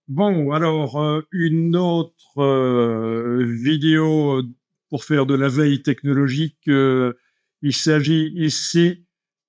Bon, alors, une autre vidéo pour faire de la veille technologique. Il s'agit ici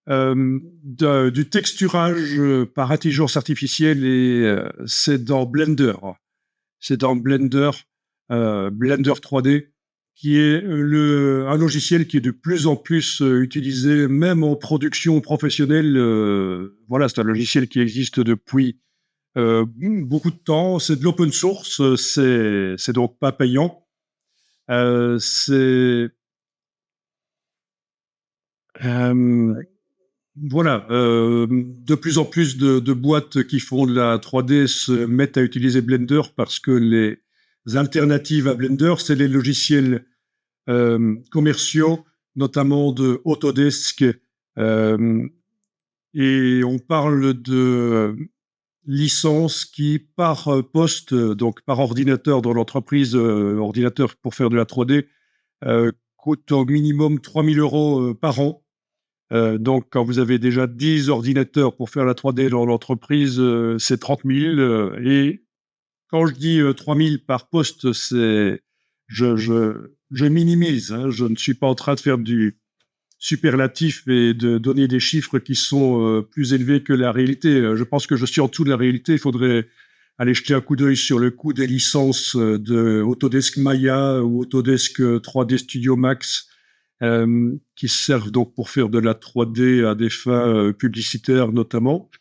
du texturage par intelligence artificielle et c'est dans Blender. C'est dans Blender, Blender 3D, qui est un logiciel qui est de plus en plus utilisé, même en production professionnelle. Voilà, c'est un logiciel qui existe depuis beaucoup de temps. C'est de l'open source, c'est donc pas payant. C'est voilà, de plus en plus de boîtes qui font de la 3D se mettent à utiliser Blender parce que les alternatives à Blender, c'est les logiciels commerciaux, notamment de Autodesk. euh, et on parle de licence qui, par poste, donc par ordinateur dans l'entreprise, ordinateur pour faire de la 3D, coûte au minimum 3 000 € par an. Donc, quand vous avez déjà 10 ordinateurs pour faire la 3D dans l'entreprise, c'est 30 000. Et quand je dis 3 000 par poste, je minimise. Hein, je ne suis pas en train de faire du superlatif et de donner des chiffres qui sont plus élevés que la réalité. Je pense que je suis en dessous de la réalité. Il faudrait aller jeter un coup d'œil sur le coût des licences de Autodesk Maya ou Autodesk 3D Studio Max, qui servent donc pour faire de la 3D à des fins publicitaires notamment.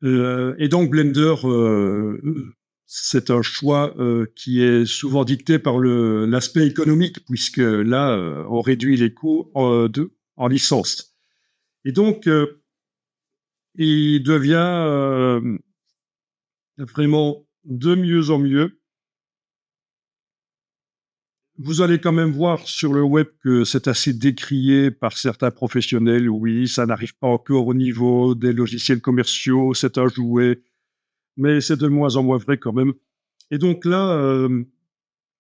Et donc Blender, c'est un choix qui est souvent dicté par l'aspect économique, puisque là, on réduit les coûts en licence. Et donc, il devient vraiment de mieux en mieux. Vous allez quand même voir sur le web que c'est assez décrié par certains professionnels. Oui, ça n'arrive pas encore au niveau des logiciels commerciaux, c'est un jouet, mais c'est de moins en moins vrai quand même. Et donc là,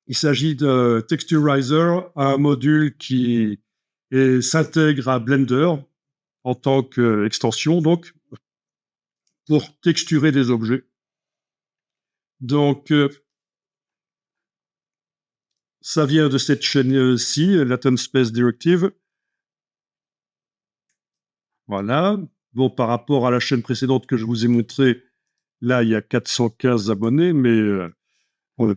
il s'agit de Texturizer, un module qui s'intègre à Blender en tant qu'extension, donc, pour texturer des objets. Donc, ça vient de cette chaîne-ci, Latent Space Directive. Voilà. Bon, par rapport à la chaîne précédente que je vous ai montrée, là, il y a 415 abonnés, mais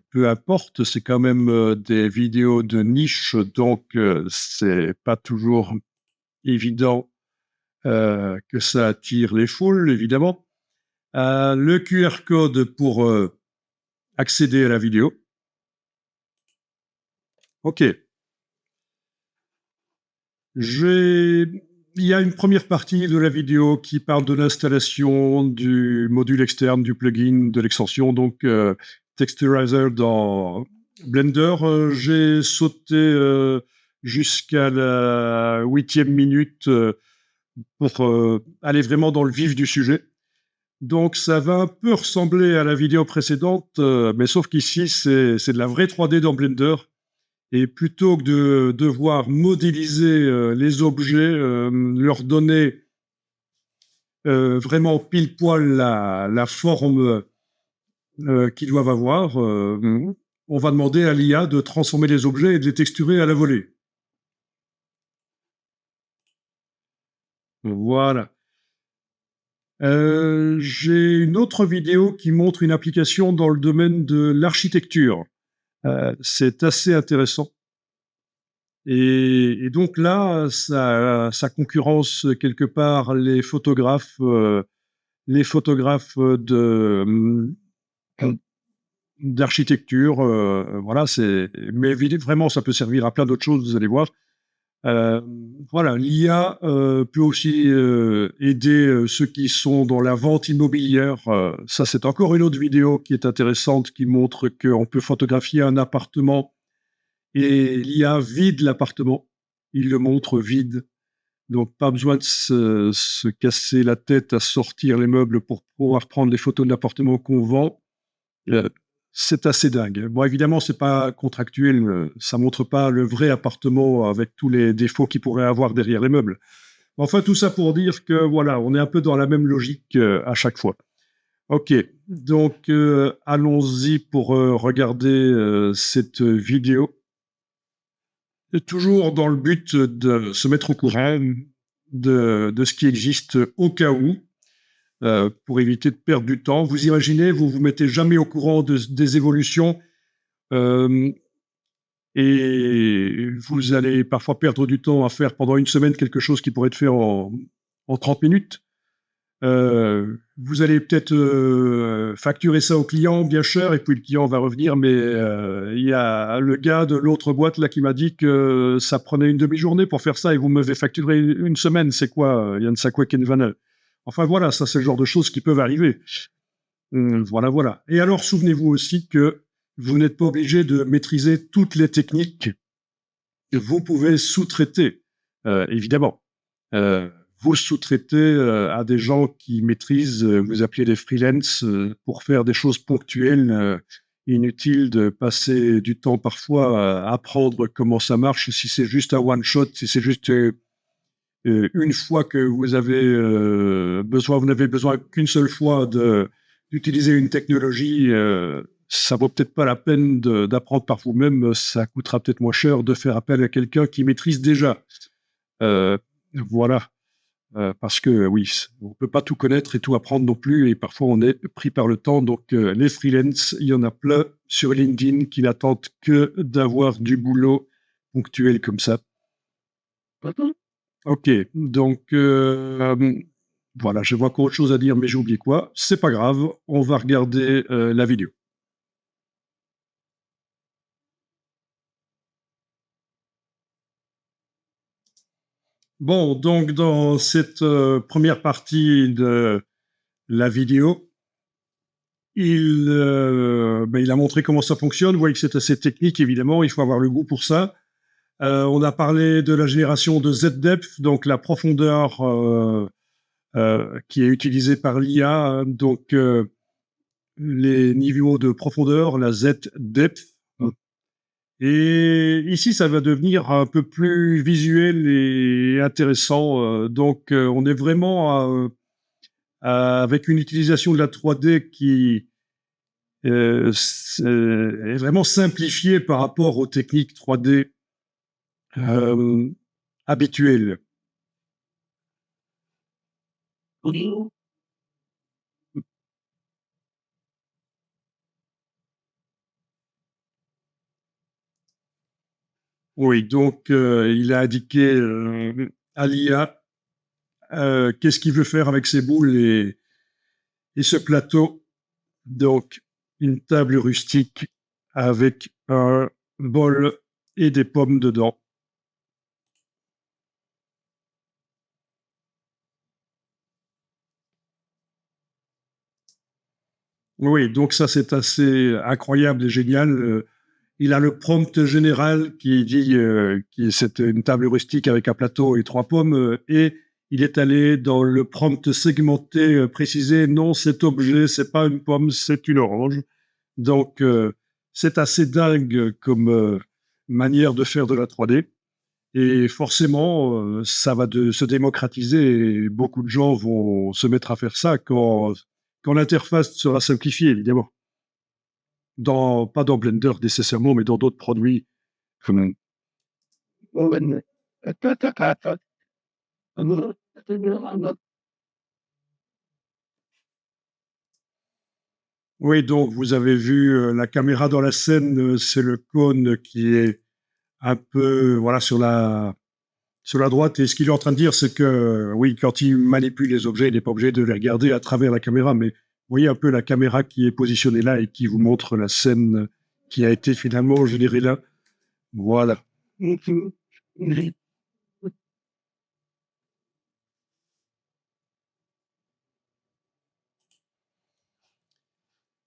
peu importe, c'est quand même des vidéos de niche, donc c'est pas toujours évident que ça attire les foules, évidemment. Le QR code pour accéder à la vidéo. OK. Il y a une première partie de la vidéo qui parle de l'installation du module externe, du plugin, de l'extension, donc Texturizer dans Blender. J'ai sauté jusqu'à la 8e minute pour aller vraiment dans le vif du sujet. Donc ça va un peu ressembler à la vidéo précédente, mais sauf qu'ici, c'est de la vraie 3D dans Blender. Et plutôt que de devoir modéliser les objets, leur donner vraiment pile poil la forme qu'ils doivent avoir, on va demander à l'IA de transformer les objets et de les texturer à la volée. Voilà. J'ai une autre vidéo qui montre une application dans le domaine de l'architecture. C'est assez intéressant. Et donc là, ça concurrence quelque part les photographes d'architecture. Voilà, mais vraiment, ça peut servir à plein d'autres choses, vous allez voir. Voilà, l'IA peut aussi aider ceux qui sont dans la vente immobilière. Ça, c'est encore une autre vidéo qui est intéressante, qui montre qu'on peut photographier un appartement et l'IA vide l'appartement. Il le montre vide. Donc, pas besoin de se casser la tête à sortir les meubles pour pouvoir prendre les photos de l'appartement qu'on vend. C'est assez dingue. Bon, évidemment, c'est pas contractuel. Ça montre pas le vrai appartement avec tous les défauts qu'il pourrait avoir derrière les meubles. Enfin, tout ça pour dire que voilà, on est un peu dans la même logique à chaque fois. Ok, donc allons-y pour regarder cette vidéo. Et toujours dans le but de se mettre au courant de ce qui existe au cas où, pour éviter de perdre du temps. Vous imaginez, vous vous mettez jamais au courant des évolutions euh, et vous allez parfois perdre du temps à faire pendant une semaine quelque chose qui pourrait être fait en 30 minutes. Vous allez peut-être facturer ça au client bien cher, et puis le client va revenir, mais il y a le gars de l'autre boîte là qui m'a dit que ça prenait une demi-journée pour faire ça, et vous m'avez facturé une semaine. C'est quoi, Yann Sakwe Kenvanel? Enfin voilà, ça c'est le genre de choses qui peuvent arriver. Voilà, voilà. Et alors souvenez-vous aussi que vous n'êtes pas obligé de maîtriser toutes les techniques. Vous pouvez sous-traiter, évidemment. Euh, vous sous-traitez à des gens qui maîtrisent, vous appelez des freelance, pour faire des choses ponctuelles. Inutile de passer du temps parfois à apprendre comment ça marche, si c'est juste un one-shot, si c'est juste une fois que vous avez besoin, vous n'avez besoin qu'une seule fois d'utiliser une technologie, ça vaut peut-être pas la peine d'apprendre par vous-même, ça coûtera peut-être moins cher de faire appel à quelqu'un qui maîtrise déjà. Euh, voilà. Parce que oui, on peut pas tout connaître et tout apprendre non plus, et parfois on est pris par le temps. Donc les freelance, il y en a plein sur LinkedIn qui n'attendent que d'avoir du boulot ponctuel comme ça. Ok, donc voilà, je vois encore autre chose à dire, mais j'ai oublié quoi. C'est pas grave, on va regarder la vidéo. Bon, donc dans cette première partie de la vidéo, il a montré comment ça fonctionne. Vous voyez que c'est assez technique, évidemment, il faut avoir le goût pour ça. On a parlé de la génération de Z-Depth, donc la profondeur qui est utilisée par l'IA, hein, donc les niveaux de profondeur, la Z-Depth. Et ici, ça va devenir un peu plus visuel et intéressant. Donc, on est vraiment avec une utilisation de la 3D qui est vraiment simplifiée par rapport aux techniques 3D habituelles. Oui, donc il a indiqué à l'IA qu'est-ce qu'il veut faire avec ces boules et ce plateau. Donc, une table rustique avec un bol et des pommes dedans. Oui, donc ça c'est assez incroyable et génial. Il a le prompt général qui dit que c'est une table rustique avec un plateau et trois pommes, et il est allé dans le prompt segmenté, précisé non, cet objet c'est pas une pomme, c'est une orange. Donc c'est assez dingue comme manière de faire de la 3D. Et forcément, ça va se démocratiser, et beaucoup de gens vont se mettre à faire ça quand l'interface sera simplifiée, évidemment. Pas dans Blender nécessairement, mais dans d'autres produits. Comme- Oui, donc vous avez vu la caméra dans la scène, c'est le cône qui est un peu voilà sur la droite. Et ce qu'il est en train de dire, c'est que oui, quand il manipule les objets, il n'est pas obligé de les regarder à travers la caméra, mais vous voyez un peu la caméra qui est positionnée là et qui vous montre la scène qui a été finalement générée là. Voilà.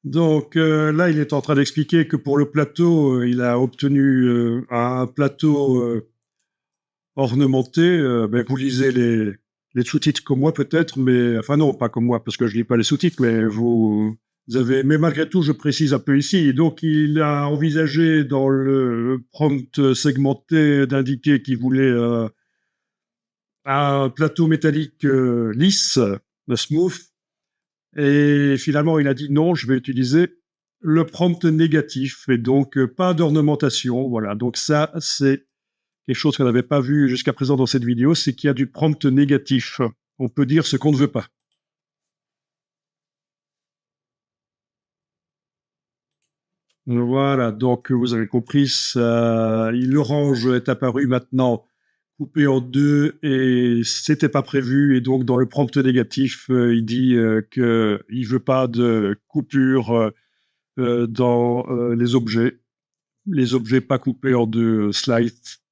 Donc là, il est en train d'expliquer que pour le plateau, il a obtenu un plateau ornementé. Ben, vous lisez les sous-titres comme moi peut-être, mais enfin non, pas comme moi parce que je lis pas les sous-titres, mais vous avez. Mais malgré tout, je précise un peu ici. Donc, il a envisagé dans le prompt segmenté d'indiquer qu'il voulait un plateau métallique lisse, smooth. Et finalement, il a dit non, je vais utiliser le prompt négatif et donc pas d'ornementation. Voilà, donc ça, c'est quelque chose qu'on n'avait pas vu jusqu'à présent dans cette vidéo, c'est qu'il y a du prompt négatif. On peut dire ce qu'on ne veut pas. Voilà, donc vous avez compris, l'orange est apparu maintenant coupé en deux et c'était pas prévu. Et donc dans le prompt négatif, il dit qu'il veut pas de coupure dans les objets pas coupés en deux slices.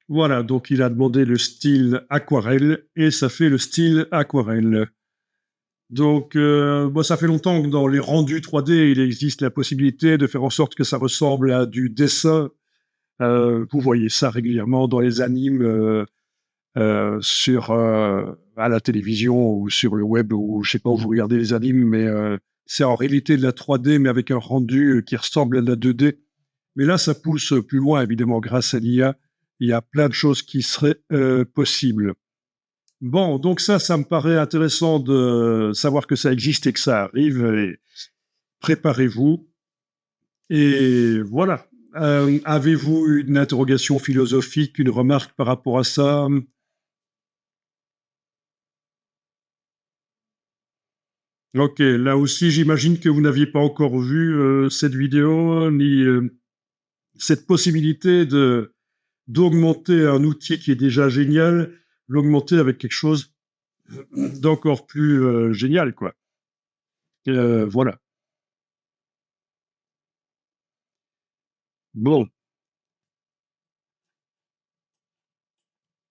Voilà, donc il a demandé le style aquarelle et ça fait le style aquarelle. Donc, ça fait longtemps que dans les rendus 3D, il existe la possibilité de faire en sorte que ça ressemble à du dessin. Vous voyez ça régulièrement dans les animes à la télévision ou sur le web, ou je sais pas où vous regardez les animes, mais c'est en réalité de la 3D, mais avec un rendu qui ressemble à de la 2D. Mais là, ça pousse plus loin, évidemment, grâce à l'IA. Il y a plein de choses qui seraient possibles. Bon, donc ça me paraît intéressant de savoir que ça existe et que ça arrive. Et préparez-vous. Et voilà. Avez-vous une interrogation philosophique, une remarque par rapport à ça? Ok, là aussi, j'imagine que vous n'aviez pas encore vu cette vidéo, ni cette possibilité de d'augmenter un outil qui est déjà génial, l'augmenter avec quelque chose d'encore plus génial, quoi. Voilà. Bon,